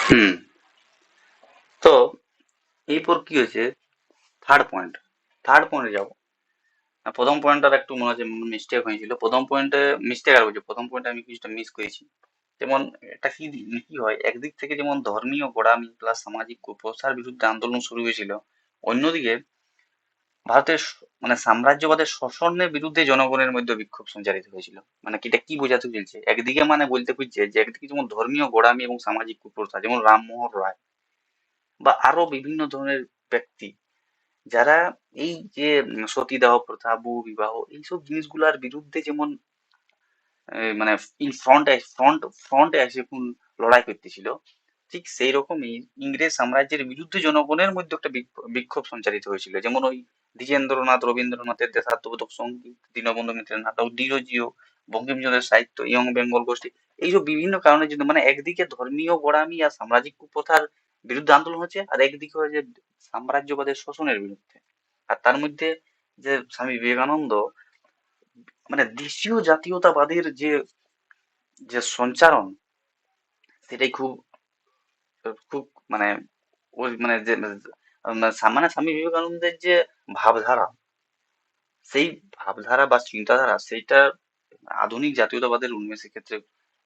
হুম। তো এরপর কি হয়েছে? থার্ড পয়েন্টে যাব। প্রথম পয়েন্টটার একটু মনে হচ্ছে মিস্টেক হয়েছিল। প্রথম পয়েন্টে মিস্টেক আর বলছি, প্রথম পয়েন্টে আমি কিছুটা মিস করেছি। যেমন এটা কি কি হয়, একদিক থেকে যেমন ধর্মীয় গোঁড়ামি প্লাস সামাজিক কুপ্রথার বিরুদ্ধে আন্দোলন শুরু হয়েছিল, অন্যদিকে ভারতের মানে সাম্রাজ্যবাদের শোষণের বিরুদ্ধে জনগণের মধ্যে বিক্ষোভ সঞ্চারিত হয়েছিল। মানে কি এটা কি বোঝাতে চলছে, একদিকে মানে বলতে খুঁজছে যে একদিকে যেমন ধর্মীয় গোঁড়ামি এবং সামাজিক কুপ্রথা, যেমন রামমোহন রায় বা আরো বিভিন্ন ধরনের ব্যক্তি, যারা এই যে সতীদাহ প্রথা, বহু বিবাহ, এইসব জিনিসগুলোর বিরুদ্ধে যেমন মানে ফ্রন্টে এসে কোন লড়াই করতেছিল, ঠিক সেই রকমই ইংরেজ সাম্রাজ্যের বিরুদ্ধে জনগণের মধ্যে একটা বিক্ষোভ সঞ্চারিত হয়েছিল। যেমন ওই দ্বিজেন্দ্রনাথ রবীন্দ্রনাথের দেশাত্মবোধক সঙ্গীত, দীনবন্ধু মিত্রের নাটক, ডিরোজিও, বঙ্কিমচন্দ্রের সাহিত্য, ইয়ং বেঙ্গল গোষ্ঠী, এইসব বিভিন্ন কারণের জন্য মানে একদিকে ধর্মীয় গোঁড়ামি আর সামাজিক কুপ্রথার বিরুদ্ধে আন্দোলন হচ্ছে, আর একদিকে হচ্ছে সাম্রাজ্যবাদের শোষণের বিরুদ্ধে। আর তার মধ্যে যে স্বামী বিবেকানন্দ মানে দেশীয় জাতীয়তাবাদের যে যে সঞ্চারণ, সেটাই খুব খুব মানে ওই মানে যে মানে স্বামী বিবেকানন্দের যে ভাবধারা, সেই ভাবধারা বা চিন্তাধারা, সেইটা আধুনিক জাতীয়তাবাদের উন্মেষের ক্ষেত্রে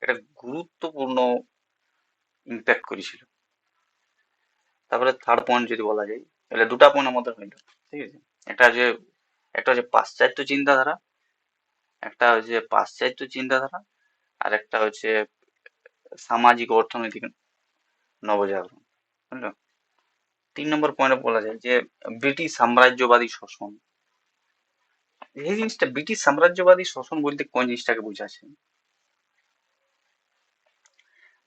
একটা গুরুত্বপূর্ণ ইম্প্যাক্ট করেছিল। তারপরে থার্ড পয়েন্ট যদি বলা যায়, তাহলে দুটা পয়েন্ট আমাদের হইল, ঠিক আছে। একটা যে একটা হচ্ছে পাশ্চাত্য চিন্তাধারা, আর একটা হচ্ছে সামাজিক অর্থনৈতিক নবজাগরণ, বুঝলো। 3 নম্বর পয়েন্টে বলা যায় যে ব্রিটিশ সাম্রাজ্যবাদী শোষণ। এই জিনিসটা ব্রিটিশ সাম্রাজ্যবাদী শোষণ বলতে কোন জিনিসটাকে বোঝাচ্ছে?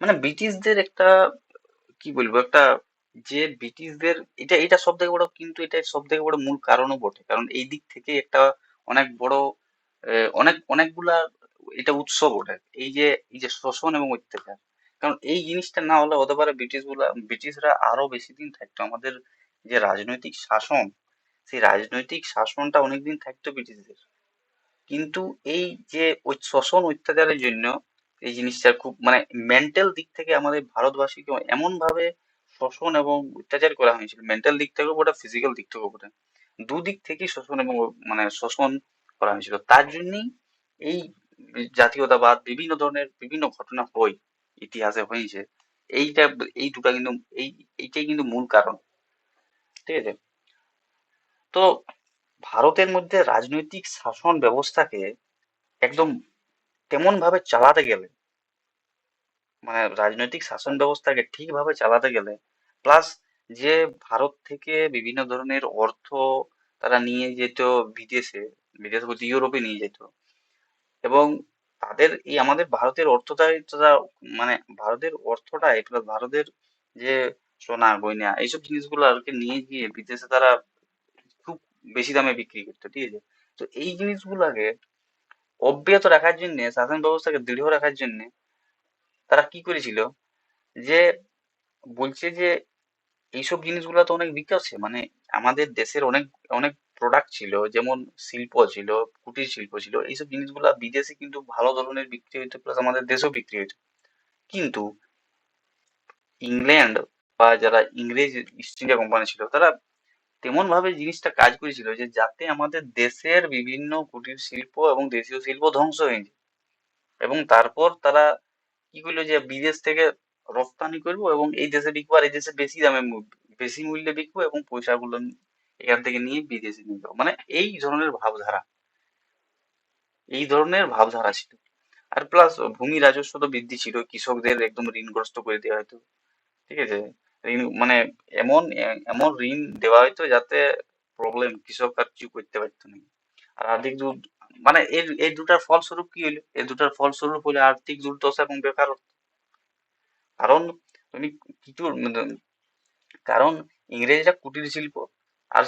মানে ব্রিটিশদের একটা, কি বলবো, একটা যে ব্রিটিশদের এটা এটা সব থেকে বড়, কিন্তু এটা সব থেকে বড় মূল কারণও বটে, কারণ এই দিক থেকে একটা অনেক বড় অনেকগুলা এটা উৎস বটে, এই যে শোষণ এবং অত্যাচার। কারণ এই জিনিসটা না হলে হতে পারে ব্রিটিশরা আরো বেশি দিন থাকতো। আমাদের যে রাজনৈতিক শাসন, সেই রাজনৈতিক শাসনটা অনেকদিন থাকতো ব্রিটিশদের, কিন্তু এই যে ওই শোষণ অত্যাচারের জন্য এই জিনিসটা খুব মানে মেন্টাল দিক থেকে আমাদের ভারতবাসীকে এমন ভাবে শোষণ এবং অত্যাচার করা হয়েছিল, মেন্টাল দিক থেকেও বটে, ফিজিক্যাল দিক থেকেও বটে, দুদিক থেকেই শোষণ এবং মানে শোষণ করা হয়েছিল। তার জন্যই এই জাতীয়তাবাদ, বিভিন্ন ধরনের বিভিন্ন ঘটনা হয়, ইতিহাসে হয়েছে। এইটা এই দুটা কিন্তু এই এইটাই কিন্তু মূল কারণ, ঠিক আছে। তো ভারতের মধ্যে রাজনৈতিক শাসন ব্যবস্থাকে একদম তেমন ভাবে চালাতে গেলে, মানে রাজনৈতিক শাসন ব্যবস্থাকে ঠিকভাবে চালাতে গেলে, প্লাস যে ভারত থেকে বিভিন্ন ধরনের অর্থ তারা নিয়ে যেত বিদেশে, বিদেশ বলতে ইউরোপে নিয়ে যেত, এবং তাদের এই আমাদের ভারতের অর্থটাই তারা মানে ভারতের অর্থটাই প্লাস ভারতের যে সোনা গয়না এইসব জিনিসগুলো আর কি নিয়ে গিয়ে বিদেশে তারা খুব বেশি দামে বিক্রি করতো, ঠিক আছে। তো এই জিনিসগুলোকে অব্যাহত রাখার জন্য, শাসন ব্যবস্থাকে দৃঢ় রাখার জন্য তারা কি করেছিল, যে বলছে যে এইসব জিনিসগুলো তো অনেক বিকাশ আছে, মানে আমাদের দেশের অনেক অনেক প্রোডাক্ট ছিল, যেমন শিল্প ছিল, কুটির শিল্প ছিল, এইসব জিনিসগুলা বিদেশে কিন্তু ভালো ধরনের বিক্রি হইতো, প্লাস আমাদের দেশেও বিক্রি হইতো। কিন্তু ইংল্যান্ড বা যারা ইংরেজ ইস্ট ইন্ডিয়া কোম্পানি ছিল, তারা তেমন ভাবে জিনিসটা কাজ করেছিল যে যাতে আমাদের দেশের বিভিন্ন কুটির শিল্প এবং দেশীয় শিল্প ধ্বংস হয়ে যায়, এবং তারপর তারা কি করলো যে বিদেশ থেকে রপ্তানি করবো এবং এই দেশে বিকবো, আর এই দেশে বেশি দামে বেশি মূল্যে বিকবো এবং পয়সাগুলো এখান থেকে নিয়ে বিদেশে নিয়ে যাবো, মানে এই ধরনের ভাবধারা ছিল। আর প্লাস ভূমি রাজস্ব তো বৃদ্ধি ছিল, কৃষকদের একদম ঋণগ্রস্ত করে দেওয়া হতো, ঠিক আছে। ঋণ মানে এমন এমন ঋণ দেওয়া হতো যাতে প্রবলেম, কৃষক আর কিছু করতে পারতো না। আর আর্থিক মানে এই দুটার ফলস্বরূপ কি হইলো, এই দুটার ফলস্বরূপ হলো আর্থিক দুর্দশা এবং বেকারত্ব। কারণ তুমি কিছু মানে কারণ ইংরেজরা কুটির শিল্প আর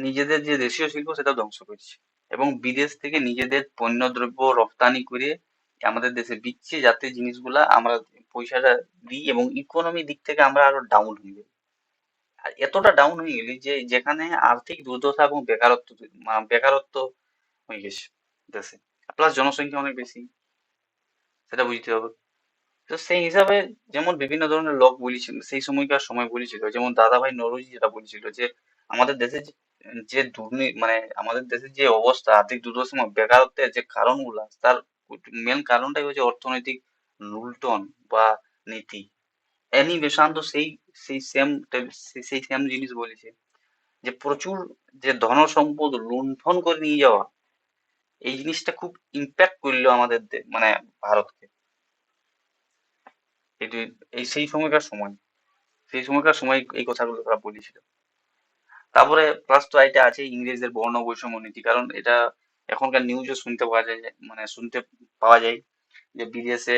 নিজেদের যে দেশীয় শিল্প সেটা ধ্বংস করছে, এবং বিদেশ থেকে নিজেদের পণ্যদ্রব্য রপ্তানি করে আমাদের দেশে বিকছে, যাতে জিনিসগুলা আমরা পয়সাটা দিই এবং ইকোনমি দিক থেকে আমরা আরো ডাউন হয়ে যাই। আর এতটা ডাউন হয়ে গেলি যে যেখানে আর্থিক দুর্দশা এবং বেকারত্ব হয়ে গেছে দেশে, প্লাস জনসংখ্যা অনেক বেশি, সেটা বুঝতে হবে। তো সেই হিসাবে যেমন বিভিন্ন ধরনের লোক বলেছিল সেই সময়কার সময় বলেছিল, যেমন দাদাভাই নৌরোজি যেটা বলেছিল যে আমাদের দেশে যে দুর্নীতি মানে আমাদের দেশের যে অবস্থা আর্থিক দুর্দশা বেকারত্বের যে কারণগুলা, তার মেন কারণটাই হচ্ছে অর্থনৈতিক লুণ্ঠন বা নীতি। অ্যানি বেসান্ত সেই সেই সেম সেই সেম জিনিস বলেছে যে প্রচুর যে ধন সম্পদ লুণ্ঠন করে নিয়ে যাওয়া, এই জিনিসটা খুব ইম্প্যাক্ট করলো আমাদের মানে ভারতকে। এটি এই সেই সময়কার সময় এই কথাগুলো তারা বলেছিল। তারপরে প্লাস তো এটা আছে ইংরেজদের বর্ণ বৈষম্য নীতি, কারণ এটা এখনকার নিউজে শুনতে পাওয়া যায় মানে শুনতে পাওয়া যায় যে বিদেশে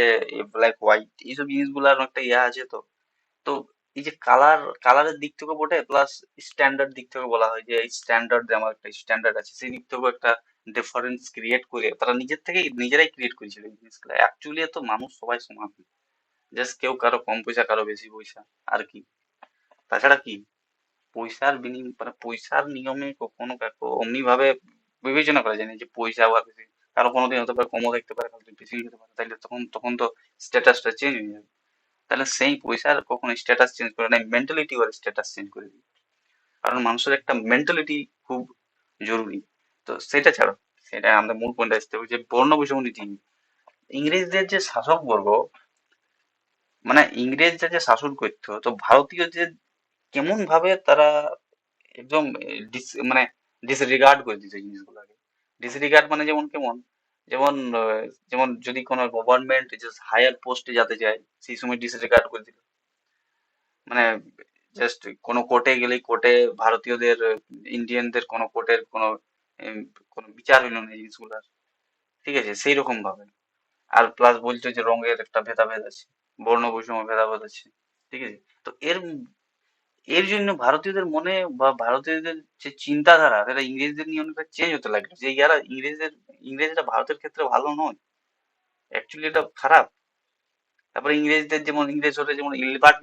ব্ল্যাক হোয়াইট এইসব জিনিসগুলোর একটা ইয়ে আছে। তো তো এই যে কালারের দিক থেকে বটে, প্লাস স্ট্যান্ডার্ড দিক থেকে বলা হয় যে স্ট্যান্ডার্ড, যে আমার একটা স্ট্যান্ডার্ড আছে, সেই দিক থেকেও একটা ডিফারেন্স ক্রিয়েট করে তারা নিজেরাই ক্রিয়েট করেছিল এই জিনিসগুলো। অ্যাকচুয়ালি তো মানুষ সবাই সমান, জাস্ট কেউ কারো কম পয়সা কারো বেশি পয়সা আর কি। তাছাড়া কি পয়সার বিনিময় মানে পয়সার নিয়মে কখনো কাউকে অমনি ভাবে বিবেচনা করা যায় না যে পয়সা বা বেশি। কারো কোনোদিন হতে পারে কমও থাকতে পারে, কারো বেশি হতে পারে, তাইলে তখন তখন তো স্ট্যাটাসটা চেঞ্জ হয়ে যাবে। তাহলে সেই পয়সার কখনো স্ট্যাটাস চেঞ্জ করে না, মেন্টালিটি ওর স্ট্যাটাস চেঞ্জ করে দিবে। কারণ মানুষের একটা মেন্টালিটি খুব জরুরি। তো সেটা ছাড়ো, সেটা আমাদের মূল পয়েন্ট আসতে হবে যে বর্ণ বৈষম্য নীতি। ইংরেজদের যে শাসক বর্গ, মানে ইংরেজরা যে শাসন করতো, তো ভারতীয় যে কেমন ভাবে তারা একদম মানে ডিসরিগার্ড করে দিত জিনিসগুলোকে। ডিসরিগার্ড মানে যেমন কেমন, যেমন যেমন যদি কোনো গভর্নমেন্ট যে হায়ার পোস্টে যেতে চায় সেই সময় ডিসরিগার্ড করে দিল। মানে জাস্ট কোনো কোর্টে গেলেই কোর্টে ভারতীয়দের ইন্ডিয়ানদের কোনো কোর্টের কোনো উম, কোনো বিচার হইল না এই জিনিসগুলার। ঠিক আছে, সেই রকম ভাবে। আর প্লাস বলছো যে রঙের একটা ভেদাভেদ আছে, বর্ণ বৈষম্য ভেদাভেদ আছে। ঠিক আছে, তো এর এর জন্য ভারতীয়দের মনে বা ভারতীয়দের যে চিন্তাধারা সেটা ইংরেজদের নিয়ে অনেকটা চেঞ্জ হতে লাগলো, যে ইয়ারা ইংরেজরা ভারতের ক্ষেত্রে ভালো নয়, অ্যাকচুয়ালি এটা খারাপ। তারপরে ইংরেজদের যেমন ইংরেজ হলে যেমন ইলবার্ট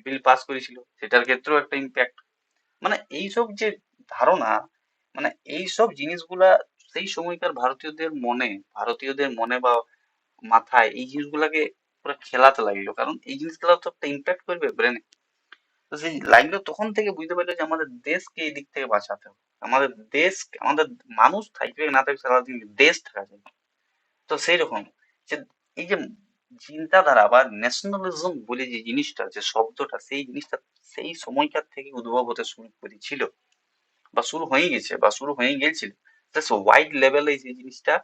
বিল পাস করেছিল, সেটার ক্ষেত্রেও একটা ইম্প্যাক্ট। মানে এইসব যে ধারণা, মানে এইসব জিনিসগুলা সেই সময়কার ভারতীয়দের মনে বা মাথায় এই জিনিসগুলাকে পুরো খেলাতে লাগলো, কারণ এই জিনিসগুলো তো একটা ইম্প্যাক্ট করবে ব্রেনে। তো সেই লাগলো তখন থেকে বুঝতে পারলো যে আমাদের দেশকে এই দিক থেকে বাঁচাতে হবে। আমাদের দেশ, আমাদের মানুষ থাকবে না থাকবে সারাদিন দেশ থাকা যায়। তো সেই রকম যে এই যে চিন্তাধারা বা ন্যাশনালিজম বলে যে জিনিসটা, যে শব্দটা, সেই জিনিসটা সেই সময়কার থেকে উদ্ভব হতে শুরু করেছিল বা শুরু হয়ে গেছে বা শুরু হয়ে গেছিল। জাস্ট ওয়াইড লেভেলে সেই জিনিসটা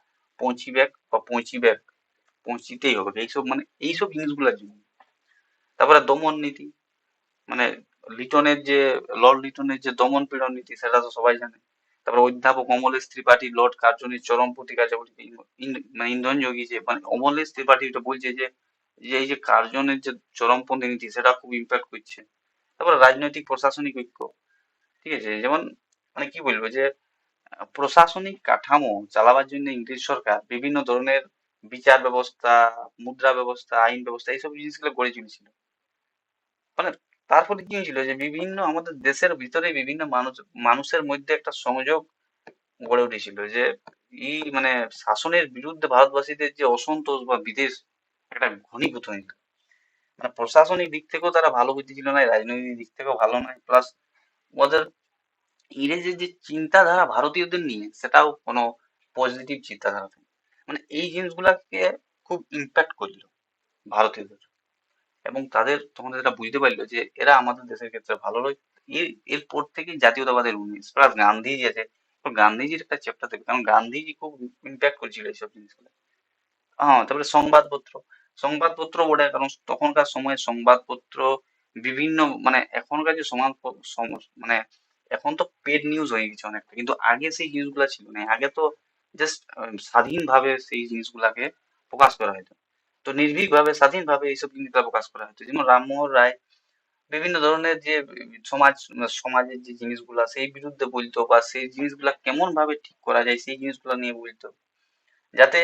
পৌঁছিতেই হবে এইসব মানে এইসব জিনিসগুলোর জন্য। তারপরে দমন নীতি, মানে লর্ড লিটনের যে দমন পীড়ন নীতি সেটা তো সবাই জানে। তারপরে অধ্যাপক অমলেশ ত্রিপাঠী লর্ড কার্জনির চরম প্রতিকার, যেমন মানে ইন্ধন যোগী যে মানে অমলেশ ত্রিপাঠী এটা বলছে যে যে এই যে কার্জনের যে চরমপন্থী নীতি সেটা খুব ইম্প্যাক্ট করছে। তারপরে রাজনৈতিক প্রশাসনিক ঐক্য। ঠিক আছে, যেমন মানে কি বলবো যে প্রশাসনিক কাঠামো চালাবার জন্য ইংরেজ সরকার বিভিন্ন ধরনের বিচার ব্যবস্থা, মুদ্রা ব্যবস্থা, আইন ব্যবস্থা এইসব জিনিসগুলো গড়ে তুলেছিল। মানে তার ফলে কি হয়েছিল যে বিভিন্ন আমাদের দেশের ভিতরে বিভিন্ন মানুষের মধ্যে একটা সংযোগ গড়ে উঠেছিল, যে এই মানে শাসনের বিরুদ্ধে ভারতবাসীদের যে অসন্তোষ বা বিদেশ একটা ঘনীভূত হয়েছিল। মানে প্রশাসনিক দিক থেকেও তারা ভালো বুদ্ধি ছিল না, রাজনৈতিক দিক থেকেও ভালো নয়, প্লাস ওদের ইংরেজের যে চিন্তাধারা ভারতীয়দের নিয়ে সেটাও কোনো পজিটিভ চিন্তাধারা ছিল। মানে এই জিনিসগুলাকে খুব ইম্প্যাক্ট করলো ভারতীয়দের, এবং তাদের তখন এটা বুঝতে পারলো যে এরা আমাদের দেশের ক্ষেত্রে ভালো নয়। এরপর থেকেই জাতীয়তাবাদের উন্মেষ, প্লাস গান্ধীজি আছে। তো গান্ধীজির একটা চ্যাপ্টার থাকে, কারণ গান্ধীজি খুব ইম্প্যাক্ট করেছিল এইসব জিনিসগুলো। হ্যাঁ, তারপরে সংবাদপত্র বটে, কারণ তখনকার সময়ে সংবাদপত্র বিভিন্ন মানে এখনকার যে মানে এখন তো পেড নিউজ হয়ে গেছে অনেকটা, কিন্তু আগে সেই জিনিসগুলো ছিল না। আগে তো জাস্ট স্বাধীনভাবে সেই জিনিসগুলাকে প্রকাশ করা হতো। তো নির্ভীকভাবে স্বাধীনভাবে এইসব জিনিসগুলো প্রকাশ করা হতো, যেমন রামমোহন রায় বিভিন্ন ধরনের যে সমাজের যে জিনিসগুলা সেই বিরুদ্ধে বলতো, বা সেই জিনিসগুলা কেমন ভাবে ঠিক করা যায় সেই জিনিসগুলা নিয়ে বলতো, যাতে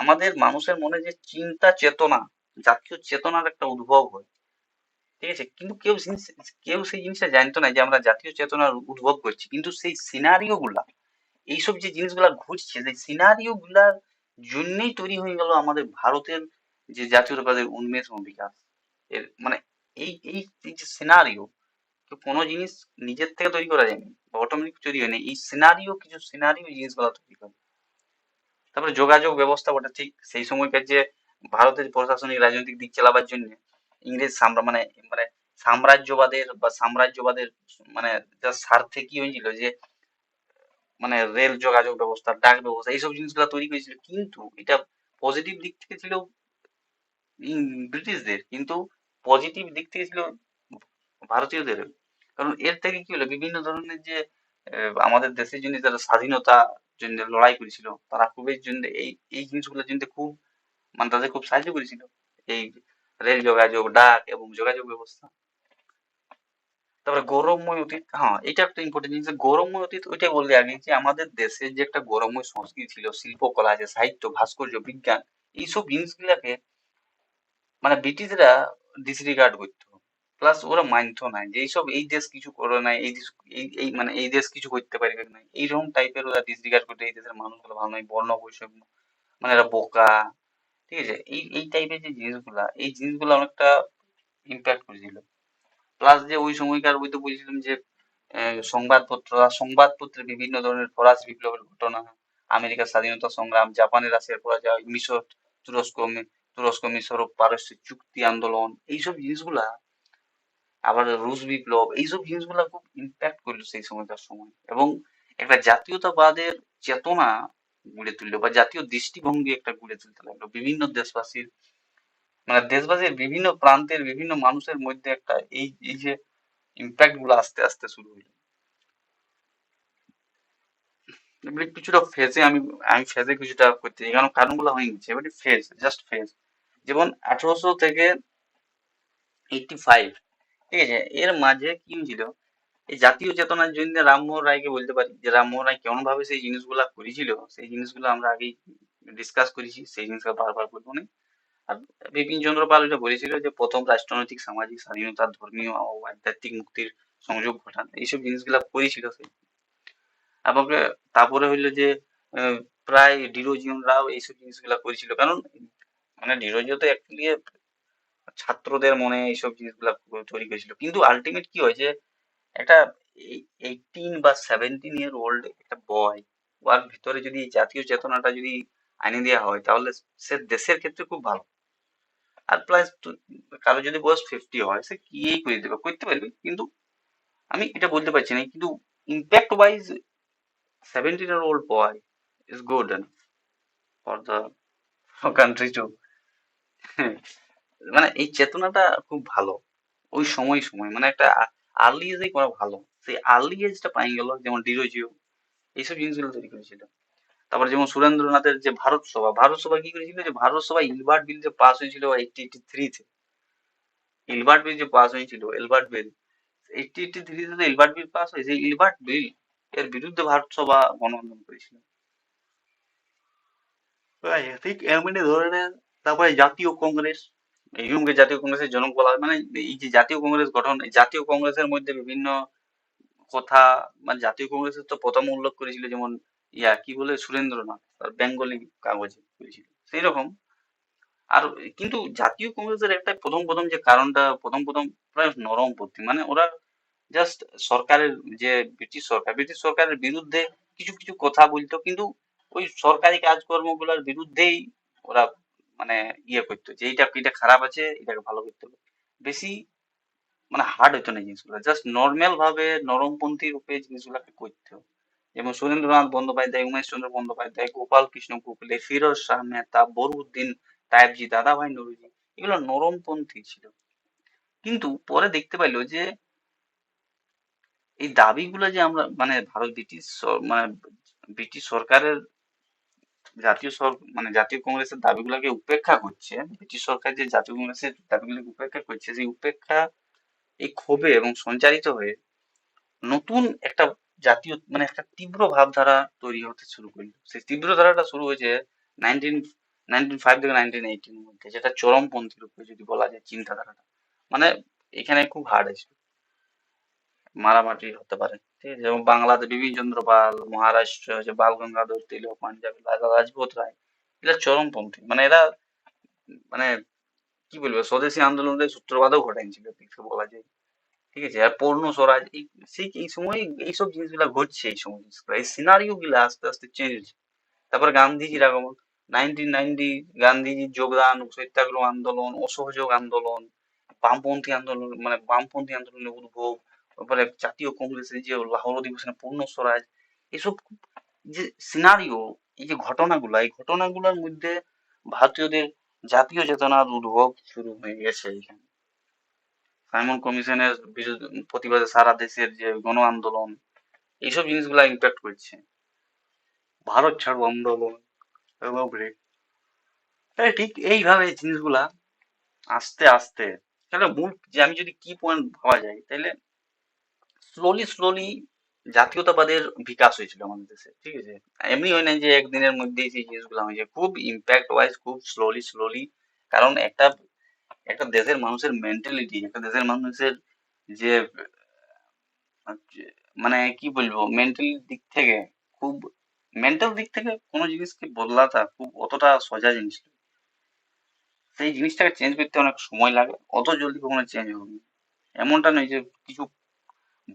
আমাদের মানুষের মনে যে চিন্তা চেতনা, জাতীয় চেতনার একটা উদ্ভব হয়। ঠিক আছে, কিন্তু কেউ সেই জিনিসটা জানতো না যে আমরা জাতীয় চেতনার উদ্ভব করছি, কিন্তু সেই সিনারিও গুলা, এইসব যে জিনিসগুলা ঘটছে সেই সিনারিও গুলার জন্যই তৈরি হয়ে গেল আমাদের ভারতের যে জাতীয়তাবাদের উন্মেষ এবং বিকাশ, এর মানে এই যে সিনারিও, তো কোনো জিনিস নিজের থেকে তৈরি করা যায়নি বা অটোমেটিক তৈরি হয়নি, এই সিনারিও, কিছু সিনারিও জিনিসগুলো তৈরি করে। তারপরে যোগাযোগ ব্যবস্থা বটে, ঠিক সেই সময়কার যে ভারতের প্রশাসনিক রাজনৈতিক দিক চালাবার জন্য ইংরেজ মানে মানে সাম্রাজ্যবাদের মানে যা স্বার্থে কি হয়েছিল যে মানে রেল যোগাযোগ ব্যবস্থা, ডাক ব্যবস্থা, এইসব জিনিসগুলো তৈরি করেছিল, কিন্তু এটা পজিটিভ দিক থেকে ছিল ব্রিটিশদের, কিন্তু পজিটিভ দিক থেকে ছিল ভারতীয়দের। কারণ এর থেকে কি হলো, বিভিন্ন ধরনের যে আমাদের দেশের জন্য যারা স্বাধীনতা জন্য লড়াই করেছিল, তারা খুব এর জন্য এই জিনিসগুলোর জন্য খুব মানে তাদের খুব সাহায্য করেছিল, এই রেল যোগাযোগ, ডাক এবং যোগাযোগ ব্যবস্থা। তারপরে গৌরবময় অতীত, হ্যাঁ এটা একটা ইম্পর্টেন্ট জিনিস, গৌরবময় অতীত ওইটাই বললে আগে, যে আমাদের দেশের যে একটা গৌরবময় সংস্কৃতি ছিল, শিল্পকলা আছে, সাহিত্য, ভাস্কর্য, বিজ্ঞান, এইসব জিনিসগুলাকে মানে ব্রিটিশরা ডিসরিগার্ড করতো, প্লাস ওরা মানতো না যে এইসব, এই দেশ কিছু করে নাই, এই দেশ মানে এই দেশ কিছু করতে পারবে না, এইরকম টাইপের ওরা ডিসরিগার্ড করতো, এই দেশের মানুষগুলো ভালো নয়, বর্ণ বৈষম্য, মানে এরা বোকা, ঠিক আছে, এই টাইপের যে জিনিসগুলা, এই জিনিসগুলো অনেকটা ইম্প্যাক্ট করেছিল। প্লাস যে ওই সময়কার, ওই তো বলছিলাম যে সংবাদপত্রে বিভিন্ন ধরনের ফরাসি বিপ্লবের ঘটনা, আমেরিকার স্বাধীনতা সংগ্রাম, জাপানের রাশিয়ার পরাজয়, মিশর, তুরস্ক তুরস্ক মিশর ও পারস্য চুক্তি আন্দোলন, এইসব জিনিসগুলা, আবার রুশ বিপ্লব, এইসব জিনিসগুলা খুব ইম্প্যাক্ট করলো সেই সময়কার সময়, এবং একটা জাতীয়তাবাদের চেতনা গড়ে তুললো, বা জাতীয় দৃষ্টিভঙ্গি একটা গড়ে তুলতে লাগলো বিভিন্ন দেশবাসীর, মানে দেশবাসীর বিভিন্ন প্রান্তের বিভিন্ন মানুষের মধ্যে একটা এই যে ইম্প্যাক্ট গুলো আস্তে আস্তে শুরু হলো। এবারে কিছুটা ফেজে আমি আমি ফেজে কিছুটা করতে চাই, কারণ কারণগুলো হয়ে গেছে, এবারে ফেজ, জাস্ট ফেজ। যেমন 1885, ঠিক আছে, এর মাঝে কি হয়েছিল, এই জাতীয় চেতনার জন্য রামমোহন রায়কে বলতে পারি, যে রামমোহন রায় কেমন ভাবে সেই জিনিসগুলা করেছিল, সেই জিনিসগুলো আমরা আগেই ডিসকাস করেছি, সেই জিনিসগুলো বারবার বলবো না। আর বিপিন চন্দ্র পাল এটা বলেছিল যে প্রথম রাষ্ট্রনৈতিক সামাজিক স্বাধীনতা, ধর্মীয় ও আধ্যাত্মিক মুক্তির সংযোগ ঘটান, এইসব জিনিসগুলা করেছিল সে। তারপরে তারপরে হইলো যে আহ, প্রায় ডিরোজিয়ন রাও এইসব জিনিসগুলা করেছিল, কারণ মানে ডিরোজিও তো অ্যাকচুয়ালি ছাত্রদের মনে এইসব জিনিসগুলা তৈরি করেছিল, কিন্তু আলটিমেট কি হয় যে একটা 18 বা 17 ইয়ার ওল্ড একটা বয়, ওর ভিতরে যদি এই জাতীয় চেতনাটা যদি আনি দেওয়া হয়, তাহলে সে দেশের ক্ষেত্রে খুব ভালো। আর প্লাস কারো যদি বয়স 50 হয়, সে কি করে দেবে, করতে পারবে, কিন্তু আমি এটা বলতে পারছি না, কিন্তু impact wise 17-year-old boy is good enough for the country to মানে এই চেতনাটা খুব ভালো, ওই সময় মানে একটা আর্লি এজেই করা ভালো, সেই আর্লি এজটা পাই গেল, যেমন ডিরোজিও এইসব জিনিসগুলো তৈরি করেছিল। তারপর যেমন সুরেন্দ্রনাথের যে ভারত সভা কি করেছিল, যে ভারত সভা ইলবার্ট বিল যে পাস হয়েছিল 1883-তে, ইলবার্ট বিল যে পাস হয়েছিল, ইলবার্ট বিল 1883-তে ইলবার্ট বিল পাস হয়েছে, ইলবার্ট বিল এর বিরুদ্ধে ভারত সভা গণ আন্দোলন করেছিল। ঠিক এমনি ধরে নেন। তারপরে জাতীয় কংগ্রেস, এই রুমকে জাতীয় কংগ্রেসের জনক বলা হয়, মানে এই যে জাতীয় কংগ্রেস গঠন, এই জাতীয় কংগ্রেসের মধ্যে বিভিন্ন কথা, মানে জাতীয় কংগ্রেসের তো প্রথম উল্লেখ করেছিল যেমন কি বলে সুরেন্দ্রনাথ, তার বেঙ্গলি কাগজে করেছিল সেই রকম। আর কিন্তু জাতীয় কংগ্রেসের একটা প্রথম প্রথম যে কারণটা, প্রথম প্রায় নরমপন্থী, মানে ওরা জাস্ট সরকারের, যে ব্রিটিশ সরকারের বিরুদ্ধে কিছু কিছু কথা বলতো, কিন্তু ওই সরকারি কাজকর্ম গুলার বিরুদ্ধেই ওরা মানে করতো, যে এটা খারাপ আছে, এটাকে ভালো করতে হবে, বেশি মানে হার্ড হইতো না জিনিসগুলো, জাস্ট নর্মাল ভাবে নরমপন্থী রূপে জিনিসগুলোকে করতো। যেমন সুরেন্দ্রনাথ বন্দ্যোপাধ্যায়, উমেশ চন্দ্র বন্দ্যোপাধ্যায়, গোপাল কৃষ্ণ গোখলে, ফিরোজ শাহ মেহতা, বরউদ্দিন তায়েবজি, দাদাভাই নৌরোজি, এগুলো নরমপন্থী ছিল। কিন্তু পরে দেখতে পাইলো যে এই দাবিগুলো যে আমরা মানে মানে ব্রিটিশ সরকারের মানে জাতীয় কংগ্রেসের দাবিগুলোকে উপেক্ষা করছে, ব্রিটিশ সরকার যে জাতীয় কংগ্রেসের দাবিগুলোকে উপেক্ষা করছে, সেই উপেক্ষা এই ক্ষোভে এবং সঞ্চারিত হয়ে নতুন একটা জাতীয় মানে একটা তীব্র ভাবধারা তৈরি হতে শুরু করলো। সেই তীব্র ধারাটা শুরু হয়েছে 1905 থেকে 1918 এর মধ্যে, যেটা চরমপন্থী রূপে যদি বলা যায় চিন্তাধারাটা, মানে এখানে খুব হার্ড আছে, মারামারি হতে পারে, ঠিক আছে, যেমন বাংলাতে বিপিন চন্দ্র পাল, মহারাষ্ট্র হচ্ছে বাল গঙ্গাধর তিলক, পাঞ্জাবে লালা লাজপত রায়, এরা চরমপন্থী, মানে এরা মানে কি বলবো, স্বদেশী আন্দোলনের সূত্রপাতও ঘটাইছিল কিছু বলা যায়। ঠিক আছে, আর পূর্ণ স্বরাজ এই সময় এইসব জিনিসগুলা ঘটছে, এই সময় জিনিসগুলা, এই সিনারিও গুলা আস্তে আস্তে চেঞ্জ হচ্ছে। তারপর গান্ধীজির আগমন, 1990, গান্ধীজির যোগদান, সত্যাগ্রহ আন্দোলন, অসহযোগ আন্দোলন, বামপন্থী আন্দোলন, মানে বামপন্থী আন্দোলনের উদ্ভব, তারপরে জাতীয় কংগ্রেসের যে লাহোর অধিবেশনে পূর্ণ স্বরাজ, এসব যে সিনারিও, এই যে ঘটনাগুলা, এই ঘটনাগুলোর মধ্যে ভারতীয়দের জাতীয় চেতনার উদ্ভব শুরু হয়ে গেছে এখানে। সাইমন কমিশনের প্রতিবাদে সারা দেশের যে গণ আন্দোলন, এইসব জিনিসগুলা ইম্প্যাক্ট করছে। ভারত ছাড়ো আন্দোলন, ঠিক এইভাবে জিনিসগুলা আস্তে আস্তে, তাহলে মূল যে আমি যদি কি পয়েন্ট ভাবা যায়, তাহলে স্লোলি স্লোলি জাতীয়তাবাদের বিকাশ হয়েছিল আমাদের দেশে। ঠিক আছে, এমনি হয় না যে একদিনের মধ্যেই সেই জিনিসগুলো হয়েছে, খুব ইম্প্যাক্ট ওয়াইজ, খুব স্লোলি স্লোলি। কারণ একটা একটা দেশের মানুষের মেন্টালিটি, একটা দেশের মানুষের যে মানে কি বলবো, মেন্টাল দিক থেকে, খুব মেন্টাল দিক থেকে কোনো জিনিসকে বদলাতা খুব অতটা সোজা জিনিস নয়। সেই জিনিসটাকে চেঞ্জ করতে অনেক সময় লাগে, অত জলদি কখনো চেঞ্জ হবে না। এমনটা নয় যে কিছু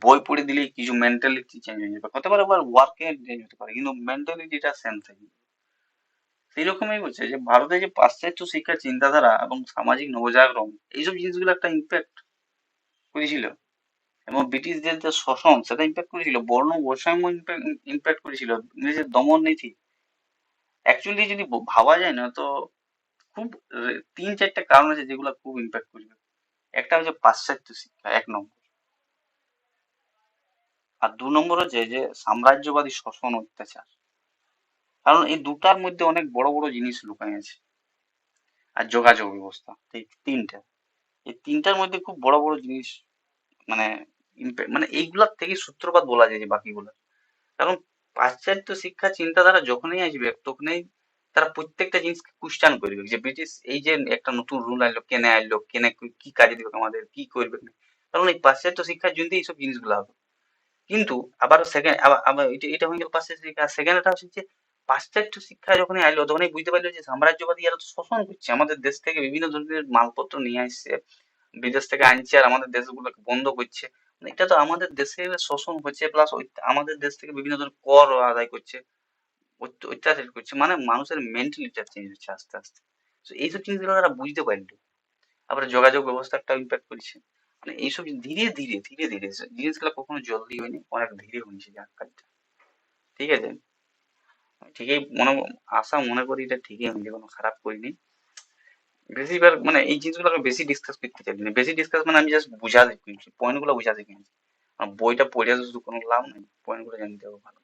বই পড়ে দিলেই কিছু মেন্টালিটি চেঞ্জ হয়ে যাবে, হতে পারে আবার ওয়ার্কে চেঞ্জ হতে পারে, কিন্তু মেন্টালিটিটা সেম থাকবে। সেই রকমই বলছে যে ভারতে যে পাশ্চাত্য শিক্ষা, চিন্তাধারা এবং সামাজিক নবজাগরণ, এইসব জিনিসগুলো একটা ইম্প্যাক্ট করেছিল। এবং ব্রিটিশদের যে শোষণ, সেটা ইম্প্যাক্ট করেছিল। বর্ণ বৈষম্য ইম্প্যাক্ট করেছিল। ইংরেজের দমন নীতি, অ্যাকচুয়ালি যদি ভাবা যায় না তো, খুব তিন চারটা কারণ আছে যেগুলো খুব ইম্প্যাক্ট করবে। একটা হচ্ছে পাশ্চাত্য শিক্ষা, এক নম্বর। আর দু নম্বর হচ্ছে যে সাম্রাজ্যবাদী শোষণ, অত্যাচার। কারণ এই দুটার মধ্যে অনেক বড় বড় জিনিস লুকাই আছে। আর যোগাযোগ ব্যবস্থা, এই তিনটা, এই তিনটার মধ্যে খুব বড় বড় জিনিস, মানে মানে এইগুলার থেকে সূত্রপাত বলা যায় যে বাকিগুলো। কারণ পাশ্চাত্য শিক্ষা চিন্তাধারা যখনই আসবে, তখনই তারা প্রত্যেকটা জিনিসকে কোশ্চেন করবে যে ব্রিটিশ এই যে একটা নতুন রুল আনলো, কেনে আনলো, কেনে কি কাজে দিবে আমাদের, কি করবে। কারণ এই পাশ্চাত্য শিক্ষার জন্য এইসব জিনিসগুলো হবে। কিন্তু আবার সেকেন্ড, আবার আবার এটা এটা হয়ে গেল পাশ্চাত্য শিক্ষা। সেকেন্ড এটা হচ্ছে যে পাশ্চাত্য শিক্ষা যখনই আইলো, তখনই বুঝতে পারলো যে সাম্রাজ্যবাদী এরা তো শোষণ করছে, আমাদের দেশ থেকে বিভিন্ন ধরনের মালপত্র নিয়ে আসছে, বিদেশ থেকে আনছে, আর আমাদের দেশগুলোকে বন্ধ করছে। মানে এটা তো আমাদের দেশে শোষণ হচ্ছে, প্লাস আমাদের দেশ থেকে বিভিন্ন ধরনের কর আদায় করছে, অত্যাচার করছে। মানে মানুষের মেন্টালিটি চেঞ্জ হচ্ছে আস্তে আস্তে। তো এইসব জিনিসগুলো তারা বুঝতে পারলো। আবার যোগাযোগ ব্যবস্থা একটা ইম্প্যাক্ট করেছে। মানে এইসব ধীরে ধীরে ধীরে ধীরে জিনিসগুলো কখনো জলদি হয়নি, অনেক ধীরে হয়েছে যার কাজটা। ঠিক আছে, ঠিকই মনে, আশা মনে করি এটা ঠিকই হয়েছে, কোনো খারাপ করিনি। বেশিরভাগ মানে এই জিনিসগুলো আমি বেশি ডিসকাস করতে চাই না, বেশি ডিসকাস মানে আমি জাস্ট বুঝা দেখি, পয়েন্ট গুলো বুঝা দেখি। বইটা পড়ে শুধু কোনো লাভ নেই, পয়েন্ট গুলো জানতে হবে ভালো।